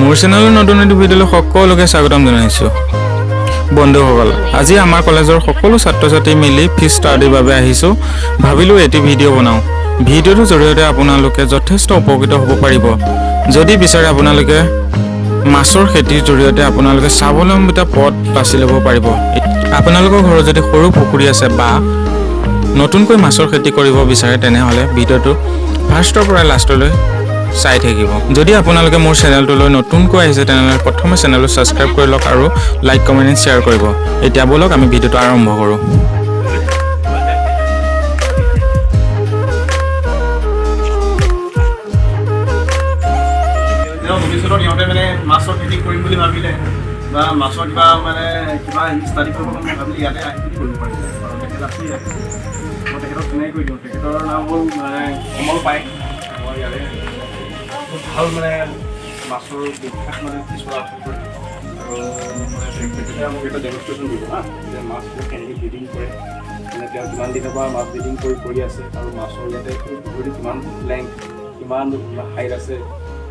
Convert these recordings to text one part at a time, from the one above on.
মোৰ চেনেলৰ নতুন নতুন ভিডিঅ'লৈ সকলোকে স্বাগতম জনাইছোঁ। বন্ধুসকল, আজি আমাৰ কলেজৰ সকলো ছাত্ৰ ছাত্ৰী মিলি ফিছ ষ্টাডিৰ বাবে আহিছোঁ। ভাবিলোঁ এটি ভিডিঅ' বনাওঁ। ভিডিঅ'টোৰ জৰিয়তে আপোনালোকে যথেষ্ট উপকৃত হ'ব পাৰিব। যদি বিচাৰে আপোনালোকে মাছৰ খেতিৰ জৰিয়তে আপোনালোকে স্বাৱলম্বিতা পথ বাছি ল'ব পাৰিব। আপোনালোকৰ ঘৰত যদি সৰু পুখুৰী আছে বা নতুনকৈ মাছৰ খেতি কৰিব বিচাৰে তেনেহ'লে ভিডিঅ'টো ফাৰ্ষ্টৰ পৰা লাষ্টলৈ চাই থাকিব। যদি আপোনালোকে মোৰ চেনেলটোলৈ নতুনকৈ আহিছে তেনেহ'লে প্ৰথমে চেনেলটো ছাবস্ক্ৰাইব কৰি লওক আৰু লাইক কমেণ্ট শ্বেয়াৰ কৰিব। এতিয়া বলক আমি ভিডিঅ'টো আৰম্ভ কৰোঁ। ভৱিষ্যতত ইহঁতে মানে মাছৰ খেতি কৰিম বুলি ভাবিলে বা মাছৰ কিবা ষ্টাডি কৰিব ভাবিলে ইয়াতে আহি কৰিব পাৰিব। আৰু তেখেত আছে ইয়াতে, মই তেখেতক চিনাকি কৰি দিওঁ। তেখেতৰ নাম হ'ল কমল পাই। মই ইয়াৰে খুব ভাল মাছৰ বিখ্যাত পিছপৰা কৰে। আৰু তেখেতে মোক এটা ডেমনষ্ট্ৰেশ্যন দিব যে মাছবোৰ কেনেকৈ ব্ৰিডিং কৰে, মানে তেওঁ কিমান দিনৰ পৰা মাছ ব্ৰিডিং কৰি আছে আৰু মাছৰ ইয়াতে পুখুৰীটো কিমান লেংথ, কিমান হাইট আছে,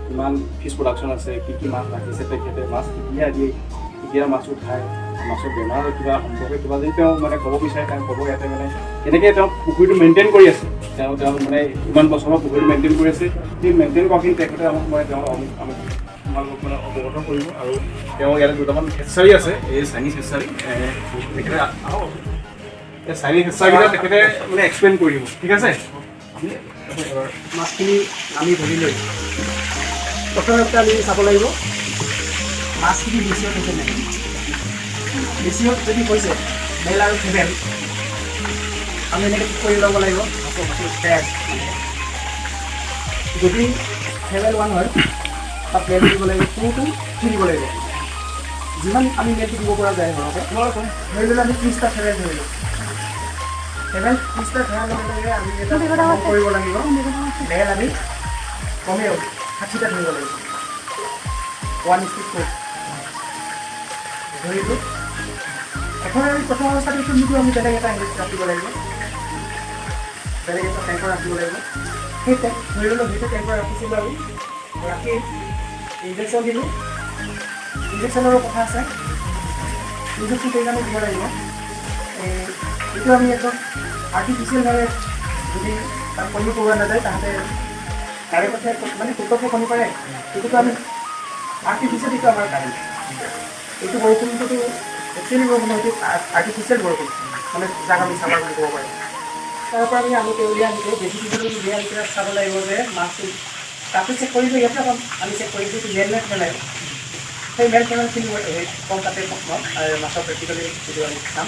কিমান ফিছ প্ৰডাকশ্যন আছে, কি মাছ ৰাখিছে তেখেতে, মাছ কেতিয়া মাছ উঠায়, মাছৰ বেমাৰৰ কিবা সম্পৰ্কে কিবা যদি তেওঁ ক'ব বিচাৰে তেওঁ ক'ব। ইয়াতে কেনেকৈ তেওঁ পুখুৰীটো মেইনটেইন কৰি আছে, তেওঁ ইমান বছৰৰ পুখুৰীটো মেইনটেইন কৰি আছে, সেই মেইনটেইন কৰাখিনি তেখেতে আমাক তোমালোকক অৱগত কৰিব। আৰু তেওঁ ইয়াতে দুটামান হেচাৰী আছে, এই চাইনিজ হেচাৰী, তেখেতে এই চাইনিজ হেচাৰীকেইটা তেখেতে এক্সপ্লেইন কৰিব। ঠিক আছে, মাছখিনি আমি ধৰি লৈ প্ৰথমতে আমি চাব লাগিব মাছখিনি বেছিত হৈছে নাই। বেছিত যদি হৈছে মেল আৰু ফিমেল, আমি এনেকৈ কৰি ল'ব লাগিব। যদি ফিমেল 1 হয় তাত মেল দিব লাগিব 2 to 3 দিব লাগিব। যিমান আমি মেলটো দিব পৰা যায় ঘৰতে ধৰি ল'লে আমি 30টা ফিমেল ধৰিলোঁ। ফিমেল 30টা ধৰাৰ লগে লগে আমি এটা কৰিব লাগিব, মেল আমি কমেও 60টা ধৰিব লাগিব। 1:4 ধৰিলোঁ। এখন আমি প্ৰথম অৱস্থাত এইটো নিদিওঁ, আমি বেলেগ এটা হেৰিত ৰাখিব লাগিব, বেলেগ এটা টেংকৰ ৰাখিব লাগিব। সেই ধৰি ল'লোঁ সেইটো টেংকৰ ৰাখিছিলোঁ আমি, ৰাখি ইনজেকশ্যন দিলোঁ। ইনজেকশ্যনৰো কথা আছে, ইনজেকশ্যন কেইটামান দিব লাগিব। এইটো আমি একদম আৰ্টিফিচিয়েলভাৱে যদি তাত কণী পৰোৱা নাযায় তাহাঁতে ডাইৰেক্টতে কুকুৰকে কণী পাৰে, এইটোতো আমি আৰ্টিফিচিয়েল, এইটো আমাৰ কাৰেণ্ট। এইটো বৰষুণটোতো একচুৱেলি বৰষুণ নহয়, এইটো আৰ্টিফিচিয়েল বৰষুণ, যাক আমি চামাৰ বুলি ক'ব পাৰোঁ। তাৰ পৰা আমি আলুকে উলিয়াই আনিলোঁ। বেছি কিছু উলিয়াই আনি পেলাই চাব লাগিব যে মাছটো তাতে চেক কৰিলোঁ। ইয়াতে আমি চেক কৰিছোঁ মেল নে ফিমেল। সেই মেল ফিমেলখিনি কম তাতে মাছৰ প্ৰেক্টিকেলি যিটো আমি চাম।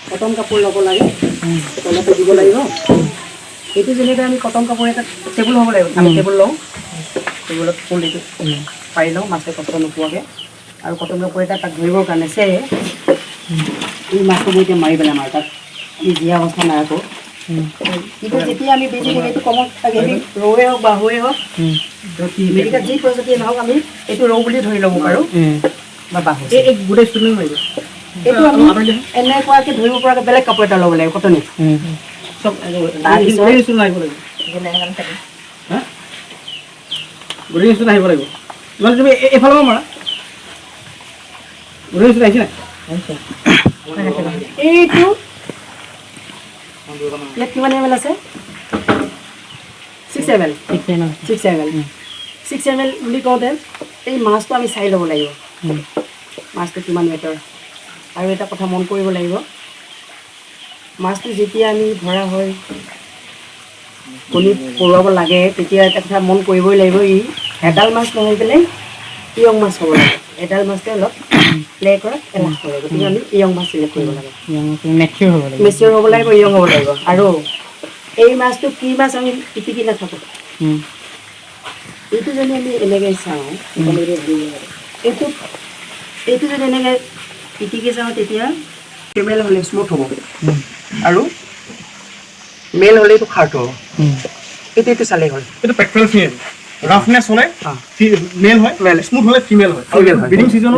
কটন কাপোৰ ল'ব লাগে, তলতে দিব লাগিব। এইটো যেনেকৈ আমি কটন কাপোৰ এটা টেবুল হ'ব লাগিব, আমি টেবুল লওঁ, টেবুলত ফুল এইটো পাৰি লওঁ মাছে কষ্ট নোপোৱাকৈ। আৰু কটন কাপোৰ এটা তাক ধৰিবৰ কাৰণে এই মাছটো মই এতিয়া মাৰি পেলাম আৰু তাত আমি জীয়া অৱস্থা নাৰাখোঁ। কিন্তু যেতিয়া আমি বেছি দিম এইটো কমত থাকে, ৰৌৱে হওক বাহুৱে হওক, মেডিকেল যি প্ৰজাতিয়ে নহওক আমি এইটো ৰৌ বুলি ধৰি ল'ব পাৰোঁ বা বাহু। এই গোটেই ষ্টুডেণ্ট মাৰিব। এইটো আমি এনেকুৱাকৈ ধৰিব পৰাকৈ বেলেগ কাপোৰ এটা ল'ব লাগিব, কটনে চব গোটেই আহিব লাগিব। গোটেই বস্তু আহিব লাগিব। মানে তুমি এইফালৰ পৰা মাৰা, গোটেই বস্তু আহিছে নাই? এইটো ইয়াত কিমান ml আছে? 6 ml। 6 ml বুলি কওঁতে এই মাছটো আমি চাই ল'ব লাগিব, মাছটো কিমান ৱেটৰ। আৰু এটা কথা মন কৰিব লাগিব, মাছটো যেতিয়া আমি ধৰা হয় কণী পৰোৱাব লাগে তেতিয়া এটা কথা মন কৰিবই লাগিব, এডাল মাছ নহয় পেলাই ইয়ং মাছ হ'ব লাগে। এডাল মাছটো অলপ প্লে কৰা এলাহ কৰে, গতিকে আমি ইয়ং মাছ চিলেক্ট কৰিব লাগে। মেচিয়ৰ হ'ব লাগিব, ইয়ং হ'ব লাগিব। আৰু এই মাছটো কি মাছ আমি পিটিকি নাথাকোঁ। এইটো যদি আমি এনেকৈ চাওঁ, এইটো যদি এনেকৈ পিটিকি চাওঁ তেতিয়া ফিমেল হ'লে স্মুথ হ'ব আৰু মেল হ'লে এইটো খাৰ্ট হ'ব। এইটো চালেই হ'ল। এইটো প্ৰেক্টিকেল ফিমেল ৰাফনেছ হ'লে মেল হয়, স্মুথ হ'লে ফিমেল হয়। ব্ৰিডিং ছিজনত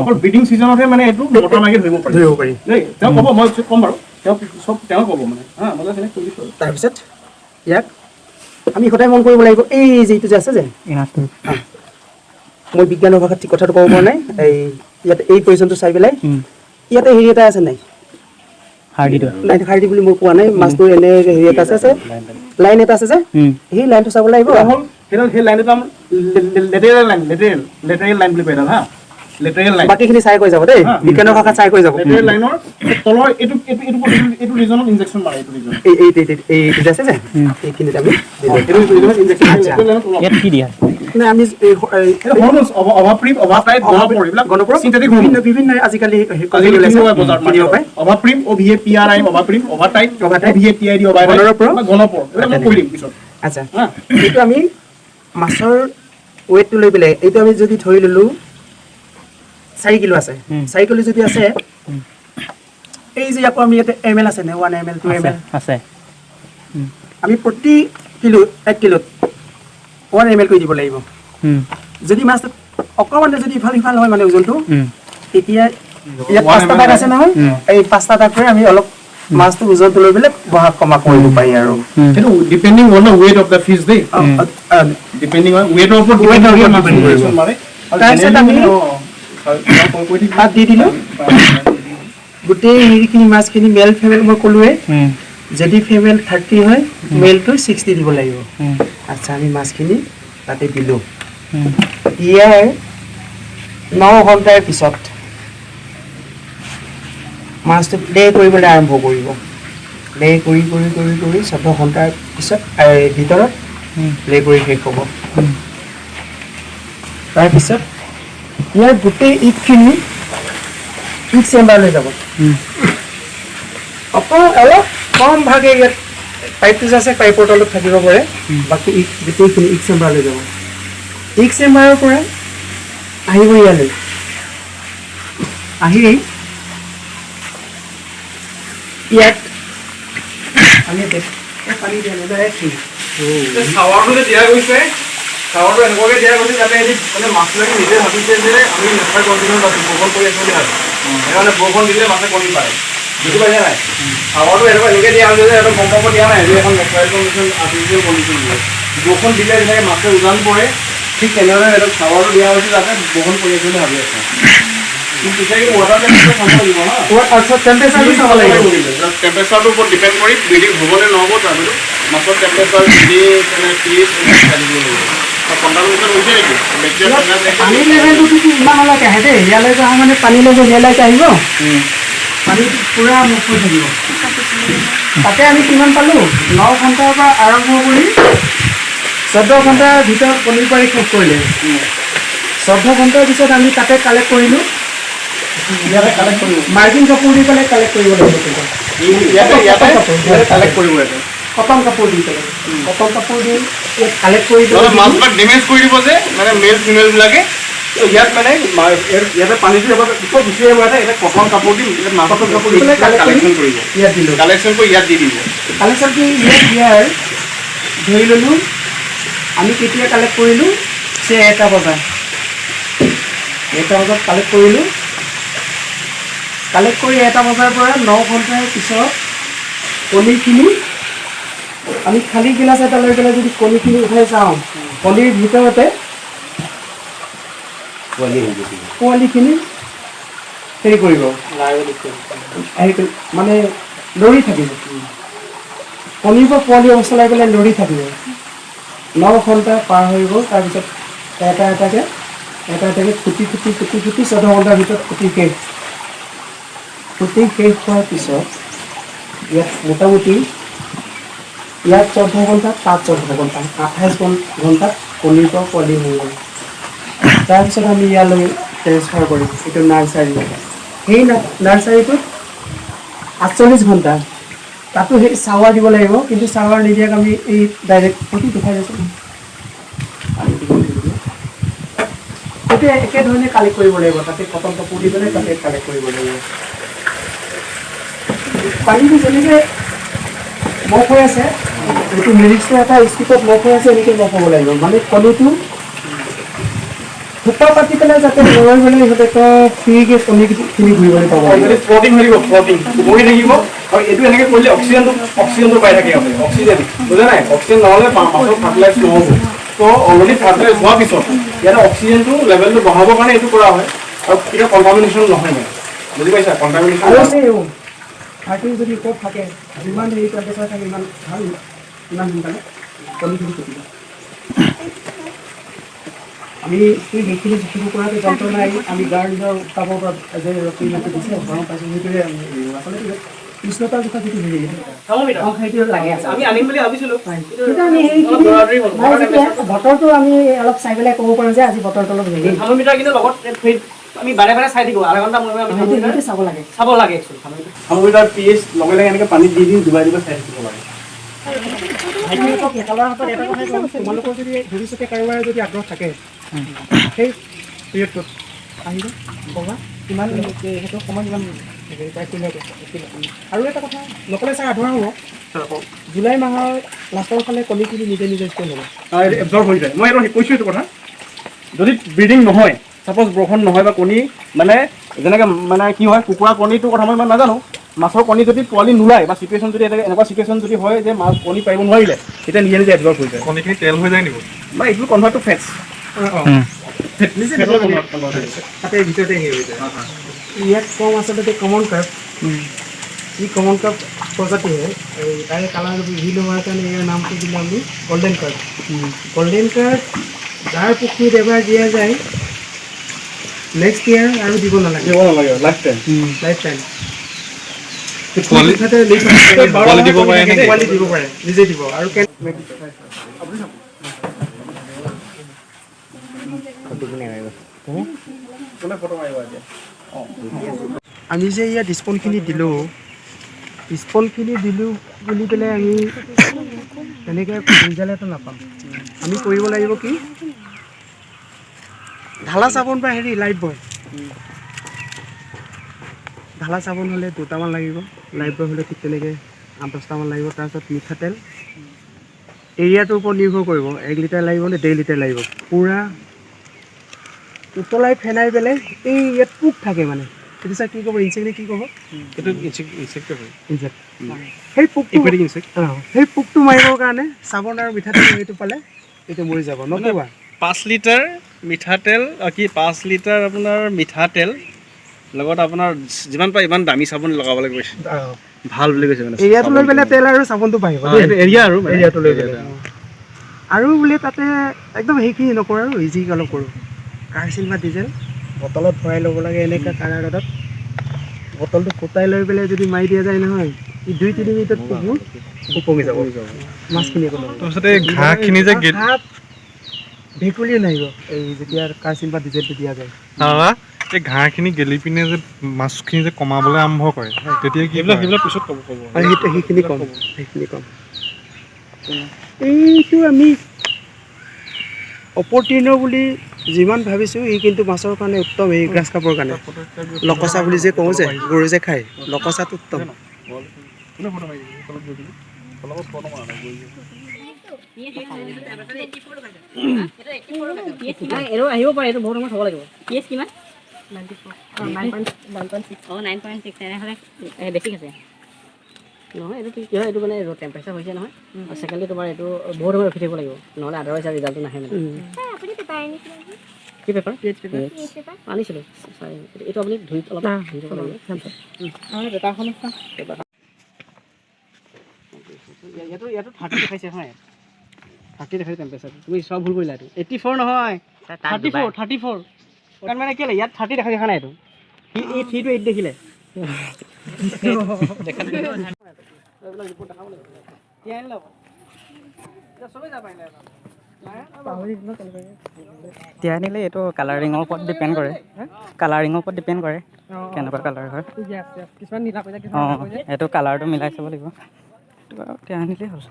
অকল ব্ৰিডিং ছিজনতহে এইটো মতা মাইকী ধৰিব পাৰি দেই। তেওঁ ক'ব, মই ক'ম বাৰু, তেওঁ ক'ব মই তাৰপিছত ইয়াক আমি সদায় মন কৰিব লাগিব, এই যিটো যে আছে যে মই বিজ্ঞানৰ ভাষাত ঠিক কথাটো ক'ব পৰা নাই এই ইয়াত এই পজিশ্যনটো চাই পেলাই ইয়াতে হেৰি এটা আছে নাই হাৰ্ডি বুলি মই কোৱা নাই মাছটো এনে হেৰি এটা আছে লাইন এটা আছে যে সেই লাইনটো চাব লাগিব সেই লাইনটো লেটাৰেল লাইন বুলি কয় হা লেটাৰেল লাইন বাকীখিনি চাই কৈ যাব দেই বিজ্ঞানৰ ভাষাত চাই কৈ যাব লেটাৰেল লাইনৰ তলৰ এইটো ৰিজনত ইনজেকচন মাৰে এইটো ৰিজন এই যে আছে যে এইখিনিত আমি এইটো ৰিজনত ইনজেকচন ইয়াত কি দিয়া আমি হৰমোনছ অভাপ্ৰিম অভাপ্ৰাইড গণপৰ এইবিলাক গণপৰ সিনথেটিক হৰমোন বিভিন্ন আজিকালি বজাৰত অভাপ্ৰিম অভাপ্ৰিম অভাপ্ৰিম অভাটাইড অভাটাইড গণপৰ গণপৰ এইবিলাক মই কৈ দিম পিছত আচ্ছা এইটো আমি মাছৰ ৱেটটো লৈ পেলাই এইটো আমি যদি ধৰি ললো 4 কিলো আছে 4 কিলো যদি আছে এই যে আকৌ আমি ইয়াতে ml আছে নে 1 ml 2 ml আছে আমি প্ৰতি কিলো 1 কিলোত 1 ml কৰি দিব লাগিব যদি মাছ অকমান যদি ইফাল হয় মানে ওজনটো তেতিয়া ইয়াত 5টা দাগ আছে নহয় এই 5টা দাগ কৰি আমি অলপ মাছটো ওজনটো লৈ পেলাই বহা কমা কৰিব পাৰি আৰু সেইটো depending on the weight of the fish দেই depending on weight of the depend কৰিব মানে তাৰপিছত আমি দি দিলো গোটেই হেৰিখিনি মাছখিনি মেল ফিমেল মই ক'লোৱে যদি ফিমেল 30 হয় মেলটো 60 দিব লাগিব আচ্ছা আমি মাছখিনি তাতে দিলো ইয়াৰ 9 ঘণ্টাৰ পিছত মাছটো প্লে কৰিবলৈ আৰম্ভ কৰিব প্লে কৰি 14 ঘণ্টাৰ পিছত ভিতৰত প্লে কৰি শেষ হ'ব তাৰপিছত ইয়াৰ গোটেই ইটখিনি ইট চেম্বাৰলৈ যাব অলপ কম ভাগে ইয়াত পাইপটো আছে পাইপৰ তলত থাকিব পাৰে বাকী গোটেইখিনি ইট চেম্বাৰলৈ যাব ইট চেম্বাৰৰ পৰা আহিব ইয়ালৈ আহি ইয়াত আমি পানী দিয়া চাৱাৰটো যে দিয়া গৈছে চাৱাৰটো এনেকুৱাকে দিয়া গৈছে যাতে মানে মাছবিলাকে নিজে ভাবিছে যে আমি নেচাৰ কণ্ডিশ্যনত আছোঁ বৰষুণ পৰি আছোঁ বুলি ভাবি সেইকাৰণে বৰষুণ দিলে মাছে কণী পাৰে বুজি পাইছে নাই চাৱাৰটো এনেকৈ দিয়া হৈছে যে একদম গম পাব দিয়া নাই যে এখন নেচাৰেল কণ্ডিশ্যন আৰ্টিফিচিয়েল কণ্ডিশ্যন দিয়ে বৰষুণ দিলে যেনেকৈ মাছে উজান পৰে ঠিক তেনেদৰে এইটো চাৱাৰটো দিয়া হৈছে যাতে বৰষুণ পৰি আছে বুলি ভাবি আছে কিন্তু ৱাটাৰ টেম্পাৰেচাৰটো চাব লাগিব টেম্পাৰেচাৰটোৰ ওপৰত ডিপেণ্ড কৰি ব্ৰিডিং হ'ব নে নহ'ব তাৰপিছত মাছৰ টেম্পাৰেচাৰ যদি মানে 30 লাগিব পানী লেভেলটো ইমান অলপ আহে দেই ইয়ালৈকে অহা মানে পানী লেভেল ইয়ালৈকে আহিব পানী পূৰা মুখ হৈ থাকিব তাতে আমি কিমান পালোঁ 9 ঘণ্টাৰ পৰা আৰম্ভ কৰি 14 ঘণ্টাৰ ভিতৰত কণী পাৰি শেষ কৰিলে 14 ঘণ্টাৰ পিছত আমি তাতে কালেক্ট কৰিলোঁ ইয়াতে কালেক্ট কৰিব মাৰ্কিন কাপোৰ দি পেলাই কালেক্ট কৰিব লাগিব কালেক্ট কৰিব লাগে কটন কাপোৰ দি পেলাই কটন কাপোৰ দি ইয়াত কালেক্ট কৰি মাছবিলাক ডেমেজ কৰি দিব যে মানে মেল ফিমেলবিলাকে ইয়াত মানে ইয়াতে পানীটো এবাৰ পিছত গুচি আহিব এটা কটন কাপোৰ দিম ইয়াত কটন কাপোৰ দি কালেকশ্যন কৰিব ইয়াত দিলোঁ কালেকশ্যন কৰি ইয়াত দি দিব কালেকশ্যন কৰি ইয়াত দিয়াৰ ধৰি ল'লোঁ আমি কেতিয়া কালেক্ট কৰিলোঁ 1 বজাত কালেক্ট কৰিলোঁ কালেক্ট কৰি 1 বজাৰ পৰা 9 ঘণ্টাৰ পিছত কণীখিনি আমি খালী গিলাচ এটা লৈ পেলাই যদি কণীখিনি উঠাই চাওঁ কণীৰ ভিতৰতে পোৱালিখিনি হেৰি কৰিব মানে লৰি থাকিব কণীৰ পৰা পোৱালি অৱস্থা লৈ পেলাই লৰি থাকিব 9 ঘণ্টা পাৰ হৈ গ'ল তাৰপিছত এটা এটাকৈ ফুটি 14 ঘণ্টাৰ ভিতৰত ফুটি শেষ হোৱাৰ পিছত ইয়াত মোটামুটি ইয়াত 14 ঘণ্টা তাত 14 ঘণ্টা 28 ঘণ্টাত কণীৰ পৰা পোৱালি হৈ গ'ল তাৰপিছত আমি ইয়ালৈ ট্ৰেন্সফাৰ কৰিম এইটো নাৰ্চাৰী সেই নাৰ্চাৰীটোত 48 ঘণ্টা তাতো সেই চাৱাৰ দিব লাগিব কিন্তু চাৱাৰ নিদিয়াক আমি এই ডাইৰেক্ট প্ৰতি দেখাই আছোঁ সেইটো একেধৰণে কালেক্ট কৰিব লাগিব তাতে কটন কাপোৰ দি পেলাই তাতে কালেক্ট কৰিব লাগিব পানীটো যেনেকৈ মফ হৈ আছে এইটো মিৰিক্সটো এটা স্পিডত মফ হৈ আছে এনেকৈ মফ হ'ব লাগিব মানে কণীটো থোপা পাতি পেলাই যাতে মৰৈ পেলাই সিহঁতে ফ্ৰীকৈ কণীখিনি ঘূৰিবলৈ পাব ফ্লটিং হৈ থাকিব ফ্লটিং বহি থাকিব আৰু এইটো এনেকৈ কৰিলে অক্সিজেনটো পাই থাকে অক্সিজেন বুজা নাই অক্সিজেন নহ'লে মাছৰ ফাৰ্টিলাইজ নহ'ব তো অলৰেডি ফাৰ্ষ্ট হোৱাৰ পিছত ইয়াতে অক্সিজেনটো লেভেলটো বঢ়াবৰ কাৰণে এইটো কৰা হয় আৰু কেতিয়াও কণ্টামিনেশ্যন নহয় মানে বুজি পাইছা কণ্টামিনেশ্যন আৰু আছে ফাৰ্টিং যদি ওপৰত থাকে যিমান হেৰি টেম্পাৰেচাৰ থাকে ইমান ভাল ইমান সোনকালে কণীখিনি ফুটিব আমি সেইখিনি জুখিব পৰাটো যন্ত্ৰ নাই আমি গাৰ নিজৰ উত্তাপৰ পৰা যে ৰক্তিমানটো দিছে গৰম পাইছোঁ সেইটোৱে আমি আচলতে উষ্ণতাৰ জোখা যিটো হেৰি সেইটো লাগে আছে আমি আনিম বুলি ভাবিছিলোঁ কিন্তু আমি বতৰটো আমি অলপ চাই পেলাই ক'ব পাৰোঁ যে আজি বতৰটো অলপ হেৰি থাৰ্মোমিটাৰ কিন্তু লগত আমি বাৰে বাৰে চাই থাকোঁ আধা ঘণ্টা মূৰে আমি সেইটো চাব লাগে একচুৱেলি থাৰ্মোমিটাৰ পিএইচ লগে লগে এনেকৈ পানীত দি দুবাৰ চাই থাকিব লাগে তোমালোকৰ যদি ভৱিষ্যতে কাৰোবাৰ যদি আগ্ৰহ থাকে সেই পিৰিয়ডটোত আহিব ক'বা কিমান সেইটো সময় কিমান আৰু এটা কথা নক'লে চাৰ আধৰুৱা হ'ব জুলাই মাহৰ লাষ্টৰ ফালে কণীখিনি নিজে নিজে ষ্ট'ৰ হ'ব এবজৰ্ব হৈ যায় মই এইটো কৈছোঁ এইটো কথা যদি ব্ৰিডিং নহয় ছাপ'জ বৰষুণ নহয় বা কণী মানে যেনেকৈ মানে কি হয় কুকুৰা কণীটোৰ কথা মই ইমান নাজানো মাছৰ কণী যদি পোৱালি নোলায় বা চিটুৱেশ্যন যদি এনেকুৱা চিটুৱেশ্যন যদি হয় যে মাছ কণী পাৰিব নোৱাৰিলে তেতিয়া নিজে নিজে এবজৰ্ব হৈ যায় কণীখিনি তেল হৈ যায় নেকি বা এইটো কনভাৰ্ট টু ফেটছ তাতে ভিতৰতে হেৰি হৈ যায় ইয়াত কম আচলতে common carp E common carp প্ৰজাতিহে আৰু তাৰে কালাৰ বিভিন্ন হোৱাৰ কাৰণে ইয়াৰ নামটো দিলে আমি গল্ডেন কাৰ্প যাৰ পুখুৰীত এবাৰ দিয়া যায় নেক্সট ইয়াৰ আৰু দিব নালাগে লাইফ টাইম দিব পাৰে নিজে দিব আৰু আমি যে ইয়াত স্পনখিনি দিলোঁ বুলি পেলাই আমি তেনেকৈ ৰিজাল্ট নাপাম আমি কৰিব লাগিব কি ঢালা চাবোন বা হেৰি লাইফ বয় ঢালা চাবোন হ'লে 2টামান লাগিব লাইফ বয় হ'লে ঠিক তেনেকৈ 8-10টামান লাগিব তাৰপিছত মিঠাতেল এৰিয়াটোৰ ওপৰত নিৰ্ভৰ কৰিব 1 লিটাৰ লাগিব নে 1.5 লিটাৰ লাগিব পূৰা উতলাই ফেনাই পেলাই এই ইয়াত পোক থাকে মানে সেইটো চাই কি ক'ব ইনচেক্টে কি ক'ব এইটো ইনচেক্ট হয় সেই পোকটো মাৰিবৰ কাৰণে চাবোন আৰু মিঠাতেল সেইটো পালে এইটো মৰি যাব নক'বা 5 লিটাৰ মিঠাতেল কি 5 লিটাৰ আপোনাৰ মিঠাতেল লগত আপোনাৰ যিমান পাৰে ইমান দামী চাবোন লগাবলৈ কৈছে ভাল বুলি কৈছে মানে এৰিয়াটো লৈ পেলাই তেল আৰু চাবোনটো পাৰিব এৰিয়া আৰু এৰিয়াটো লৈ পেলাই আৰু বোলে তাতে একদম সেইখিনি নকৰোঁ আৰু ইজি অলপ কৰোঁ কাৰচিল বা ডিজেল বটলত ভৰাই ল'ব লাগে এনেকৈ কাৰাৰ ৰ'দত বটলটো ফুটাই লৈ পেলাই যদি মাৰি দিয়া যায় নহয় ই 2-3 মিনিটত পোকবোৰ উপঙি যাব মাছখিনি তাৰপিছতে ঘাঁহখিনি যে ভেকুলী নাহিব এই যেতিয়া কাৰচিল বা ডিজেলটো দিয়া যায় এই ঘাঁহখিনি গেলি পিনে যে মাছখিনি যে কমাবলৈ আৰম্ভ কৰে তেতিয়া কি সেইবিলাক পিছত ক'ব সেইখিনি কম এইটো আমি অপৰ্টিউন বুলি যিমান ভাবিছোঁ ই কিন্তু মাছৰ কাৰণে উত্তম এই গ্ৰাছ কাপৰ কাৰণে লকচা বুলি যে কওঁ যে গৰু যে খায় লকচাটো উত্তম আহিব পাৰে এইটো বহুত সময় থ'ব লাগিব পিএইচ কিমান 9.6 তেনেহ'লে বেছি আছে নহয় এইটো কি হয় এইটো মানে টেম্পাৰেচাৰ হৈছে নহয় আৰু ছেকেণ্ডলি তোমাৰ এইটো বহুত সময় ৰখি থাকিব লাগিব নহ'লে আদাৰৱাইজ ৰিজাল্টটো নাহে মানে কি পেপাৰ আনিছিলোঁ এইটো আপুনি ধুই অলপ ধুই যাব লাগিব ইয়াতো 30 দেখাইছে হয় 30 দেখাইছে টেম্পাৰেচাৰ তুমি চব ভুল কৰিলা এইটো 84 নহয় 34 কাৰণ মানে কেলে ইয়াত 30 দেখা নাই এইটো এই 3 to 8 দেখিলে তিয়াই আনিলে এইটো কালাৰিঙৰ ওপৰত ডিপেণ্ড কৰে কেনেকুৱা কালাৰ হয় অঁ এইটো কালাৰটো মিলাই চাব লাগিব এইটো বাৰু তিয়াই আনিলেই হ'ল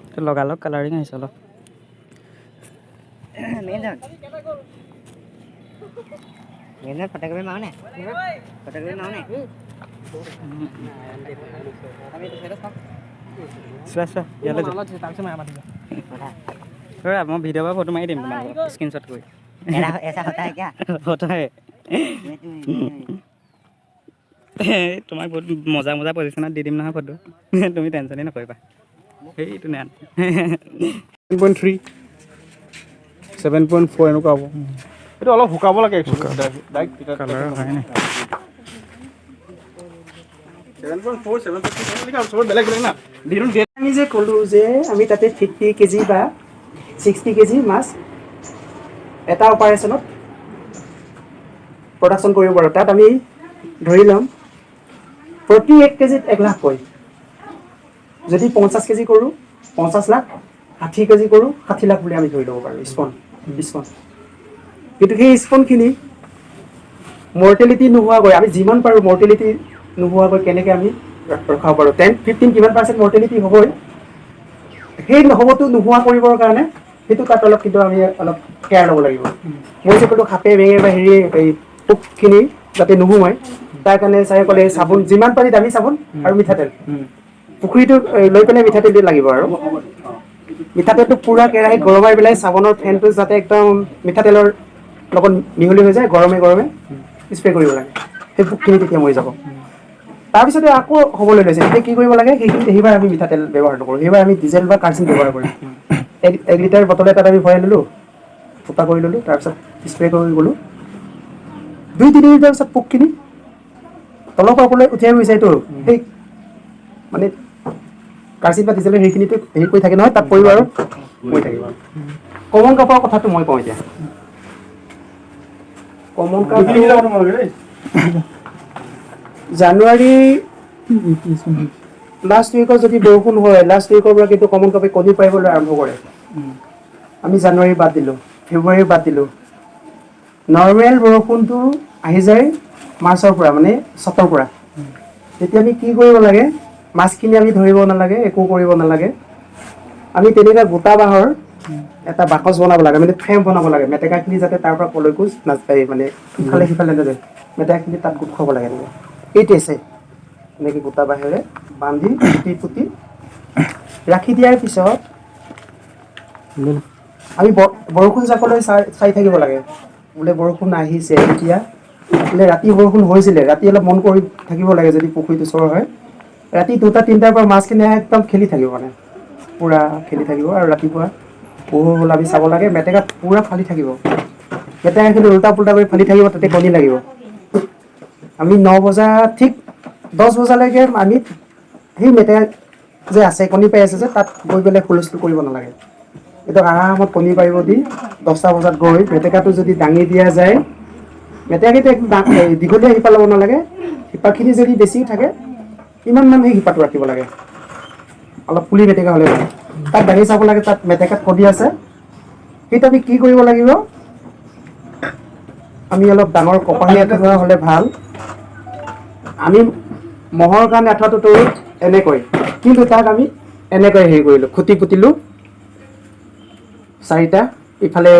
এইটো লগালগ কালাৰিং আহিছে অলপ ফটোগ্ৰাফী মাৰোঁ নে চোৱা ইয়ালৈ মই ভিডিঅ' পৰা ফটো মাৰি দিম তোমালোকক স্ক্ৰীনশ্বট কৰি ऐसा होता है क्या होता है তোমাক বহুত মজা মজা পজিশ্যনত দি দিম নহয় ফটো তুমি টেনশ্যনেই নকৰিবা সেইটো নাই 7.3 7.4 এনেকুৱা হ'ব এইটো অলপ শুকাব লাগে ডাইৰেক্ট কালাৰ হয় নাই 7.4 7.3 চবত বেলেগ বেলেগ না দিন আমি যে ক'লোঁ যে আমি তাতে 50 কেজি বা 60 কেজি মাছ এটা অপাৰেশ্যনত প্ৰডাকশ্যন কৰিব পাৰোঁ তাত আমি ধৰি ল'ম প্ৰতি 1 কেজিত 1 লাখ কৈ যদি 50 কেজি কৰোঁ 50 লাখ 60 কেজি কৰোঁ 60 লাখ বুলি আমি ধৰি ল'ব পাৰোঁ স্পন কিন্তু সেই স্পনখিনি মৰ্টেলিটি নোহোৱাকৈ আমি যিমান পাৰোঁ মৰ্টেলিটি নোহোৱাকৈ কেনেকৈ আমি ৰখাব পাৰোঁ 10-15 কিমান % মৰ্টেলিটি হ'বই সেই নহ'বতো নোহোৱা কৰিবৰ কাৰণে সেইটো তাত অলপ কিন্তু আমি অলপ কেয়াৰ ল'ব লাগিব মই যে ক'লোঁ সাপে বেঙে বা হেৰি এই পোকখিনি যাতে নোসোমায় তাৰ কাৰণে চাই ক'লে চাবোন যিমান পাৰি দামী চাবোন আৰু মিঠাতেল পুখুৰীটো লৈ পেলাই মিঠাতেল লাগিব আৰু মিঠাতেলটো পূৰা কেৰাহীত গৰমাই পেলাই চাবোনৰ ফেনটো যাতে একদম মিঠাতেলৰ লগত মিহলি হৈ যায় গৰমে গৰমে স্প্ৰে কৰিব লাগে সেই পোকখিনি তেতিয়া মৰি যাব তাৰপিছতে আকৌ হ'বলৈ লৈছে এতিয়া কি কৰিব লাগে সেইবাৰ আমি মিঠাতেল ব্যৱহাৰ নকৰোঁ সেইবাৰ আমি ডিজেল বা কাৰ্চিন ব্যৱহাৰ কৰিম 1 লিটাৰ বটল এটাত আমি ভৰাই ল'লোঁ ফুটা কৰি ল'লোঁ তাৰপিছত স্প্ৰে কৰি গ'লোঁ 2-3 মিনিটৰ পিছত পোকখিনি তলৰ পৰা ওপৰলৈ উঠিয়াই গৈছে এইটো সেই মানে কাৰ্চিন বা ডিজেলৰ সেইখিনিতো হেৰি কৰি থাকে নহয় তাত পৰিব আৰু মৰি থাকিব কমন কাপৰ কথাটো মই কওঁ এতিয়া কমন কাপ জানুৱাৰী লাষ্ট উইকত যদি বৰষুণ হয় লাষ্ট উইকৰ পৰা কিন্তু কমন কাপে কণী পাৰিবলৈ আৰম্ভ কৰে আমি জানুৱাৰী বাদ দিলোঁ ফেব্ৰুৱাৰী বাদ দিলোঁ নৰ্মেল বৰষুণটো আহি যায় মাৰ্চৰ পৰা মানে 7ৰ পৰা তেতিয়া আমি কি কৰিব লাগে মাছখিনি আমি ধৰিব নালাগে একো কৰিব নালাগে আমি তেনেকুৱা গোটা বাঁহৰ এটা বাকচ বনাব লাগে মানে ফ্ৰেম বনাব লাগে মেটেকাখিনি যাতে তাৰ পৰা কলৈকো নাযায় মানে ইফালে সিফালে নাযায় মেটেকাখিনি তাত গোট খাব লাগে এনেকৈ এইটো আছে এনেকৈ গোটা বাঁহেৰে বান্ধি পুতি ৰাখি দিয়াৰ পিছত আমি বৰষুণ জাকলৈ চাই থাকিব লাগে বোলে বৰষুণ আহিছে এতিয়া বোলে ৰাতি বৰষুণ হৈছিলে ৰাতি অলপ মন কৰি থাকিব লাগে যদি পুখুৰীটো চৰ হয় ৰাতি 2-3টাৰ পৰা মাছখিনি একদম খেলি থাকিব মানে পূৰা খেলি থাকিব আৰু ৰাতিপুৱা পোহৰ হ'ল আমি চাব লাগে মেটেকা পূৰা ফালি থাকিব মেটেকাখিনি উল্টা পুল্টা কৰি ফালি থাকিব তাতে কণী লাগিব আমি 9 বজা ঠিক 10 বজালৈকে আমি সেই মেটেকা যে আছে কণী পাই আছে যে তাত গৈ পেলাই হুলস্থুল কৰিব নালাগে এইটো আৰামত কণী পাৰিব দি 10টা বজাত গৈ মেটেকাটো যদি দাঙি দিয়া যায় মেটেকাটো একদম দীঘলীয়া শিপা ল'ব নালাগে শিপাখিনি যদি বেছি থাকে ইমান সেই শিপাটো ৰাখিব লাগে অলপ পুলি মেটেকা হ'লে তাত দাঙি চাব লাগে তাত মেটেকাত কণী আছে সেইটো আমি কি কৰিব লাগিব আমি অলপ ডাঙৰ কপাহী আঁঠুৱা হ'লে ভাল আমি মহৰ কাৰণে আঁঠুৱাটো এনেকৈ কিন্তু তাক আমি এনেকৈ হেৰি কৰিলোঁ খুঁটি পুতিলোঁ 4টা ইফালে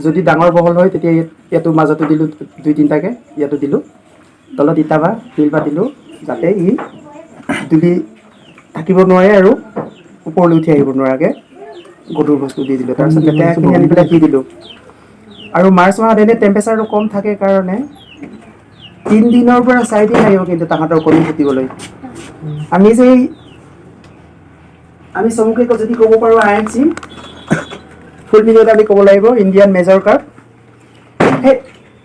যদি ডাঙৰ বহল হয় তেতিয়া ইয়াতো মাজতো দিলোঁ 2-3টাকৈ ইয়াতো দিলোঁ তলত ইটা বা শিল পাতিলোঁ যাতে ই দুলি থাকিব নোৱাৰে আৰু ওপৰলৈ উঠি আহিব নোৱাৰাকৈ গধুৰ বস্তু দি দিলোঁ তাৰপিছত মেটেকাখিনি আনি পেলাই দি দিলোঁ আৰু মাৰ্চ মাহত এনে টেম্পাৰেচাৰটো কম থাকে কাৰণে 3 দিনৰ পৰা 4 দিন লাগিব কিন্তু তাহাঁতৰ কণী ফুটিবলৈ আমি চমুকৈ যদি ক'ব পাৰোঁ INC ফুল মিনিট আমি ক'ব লাগিব ইণ্ডিয়ান মেজৰ কাৰ্প সেই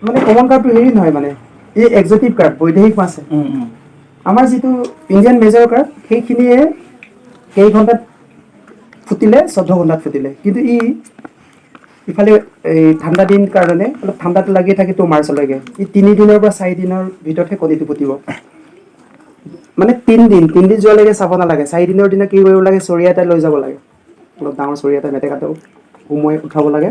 মানে কমন কাৰ্পটো হেৰি নহয় মানে এই এক্সটিভ কাৰ্প বৈদেশিক মাছ আমাৰ যিটো ইণ্ডিয়ান মেজৰ কাৰ্প সেইখিনিয়ে কেইঘণ্টাত ফুটিলে 14 ঘণ্টাত ফুটিলে কিন্তু ইফালে এই ঠাণ্ডা দিন কাৰণে অলপ ঠাণ্ডাটো লাগি থাকে তো মাৰ্চলৈকে ই 3 দিনৰ পৰা 4 দিনৰ ভিতৰতহে কণীটো ফুটিব মানে 3 দিন যোৱালৈকে চাব নালাগে 4 দিনৰ দিনা কি কৰিব লাগে চৰিয়া এটা লৈ যাব লাগে অলপ ডাঙৰ চৰিয়া এটা মেটেকাটো সোমোৱাই উঠাব লাগে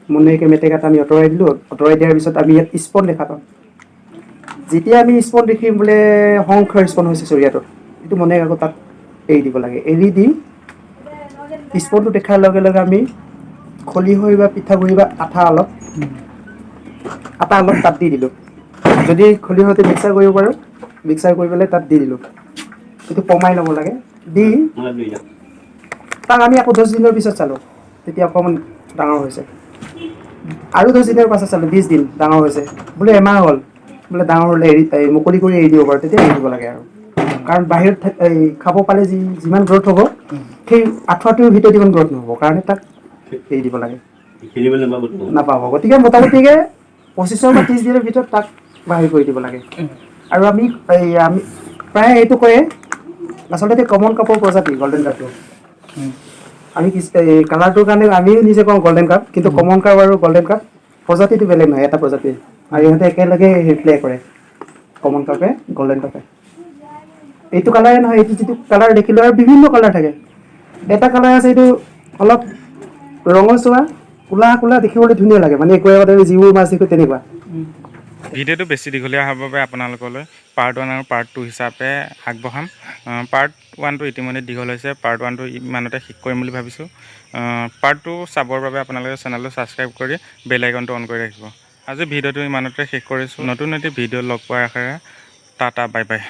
মনেকৈ মেটেকাটো আমি আঁতৰাই দিলোঁ আঁতৰাই দিয়াৰ পিছত আমি ইয়াত স্পন দেখা পাম যেতিয়া আমি স্পন দেখিম বোলে সংখ্যৰ স্পন হৈছে চৰিয়াটোত এইটো মনে আকৌ তাত এৰি দিব লাগে এৰি দি স্পনটো দেখাৰ লগে লগে আমি খলিহৈ বা পিঠাগুড়ি বা আটা অলপ তাত দি দিলোঁ যদি খলিহৈতে মিক্সাৰ কৰিব পাৰোঁ মিক্সাৰ কৰি পেলাই তাত দি দিলোঁ এইটো কমাই ল'ব লাগে দি তাক আমি আকৌ 10 দিনৰ পিছত চালোঁ তেতিয়া অকণমান ডাঙৰ হৈছে আৰু 10 দিনৰ পাছত চালোঁ 20 দিন ডাঙৰ হৈছে বোলে এমাহ হ'ল বোলে ডাঙৰ হ'লে মুকলি কৰি এৰি দিব পাৰোঁ তেতিয়া এৰি দিব লাগে আৰু কাৰণ বাহিৰত খাব পালে যিমান গ্ৰ'থ হ'ব সেই আঁঠুৱাটোৰ ভিতৰত ইমান গ্ৰ'থ নহ'ব কাৰণে তাক এৰি দিব লাগে নাপাব গতিকে মোটামুটিকৈ 25 বা 30 দিনৰ ভিতৰত তাক বাহিৰ কৰি দিব লাগে আৰু আমি প্ৰায় এইটো কয় আচলতে কমন কাপৰ প্ৰজাতি গল্ডেন কাপটো আমি কালাৰটোৰ কাৰণে আমিও নিজে কওঁ গল্ডেন কাপ কিন্তু কমন কাপ আৰু গল্ডেন কাপ প্ৰজাতিটো বেলেগ নহয় এটা প্ৰজাতি আৰু ইহঁতে একেলগে প্লে কৰে কমন কাপে গল্ডেন কাপে এইটো কালাৰে নহয় এইটো যিটো কালাৰ দেখিলোঁ আৰু বিভিন্ন কালাৰ থাকে এটা কালাৰ আছে এইটো অলপ ৰঙচুৱা কোলা দেখিবলৈ ধুনীয়া লাগে মানে একেবাৰে যিবোৰ মাছ দেখোঁ তেনেকুৱা ভিডিঅ'টো বেছি দীঘলীয়া হোৱাৰ বাবে আপোনালোকলৈ পাৰ্ট 1 আৰু পাৰ্ট 2 হিচাপে আগবঢ়াম পাৰ্ট 1টো ইতিমধ্যে দীঘল হৈছে পাৰ্ট 1টো ইমানতে শেষ কৰিম বুলি ভাবিছোঁ পাৰ্ট 2 চাবৰ বাবে আপোনালোকে চেনেলটো ছাবস্ক্ৰাইব কৰি বেল আইকনটো অন কৰি ৰাখিব আজি ভিডিঅ'টো ইমানতে শেষ কৰিছোঁ নতুন এটি ভিডিঅ' লগ পোৱাৰ আশাৰে টাটা বাই বাই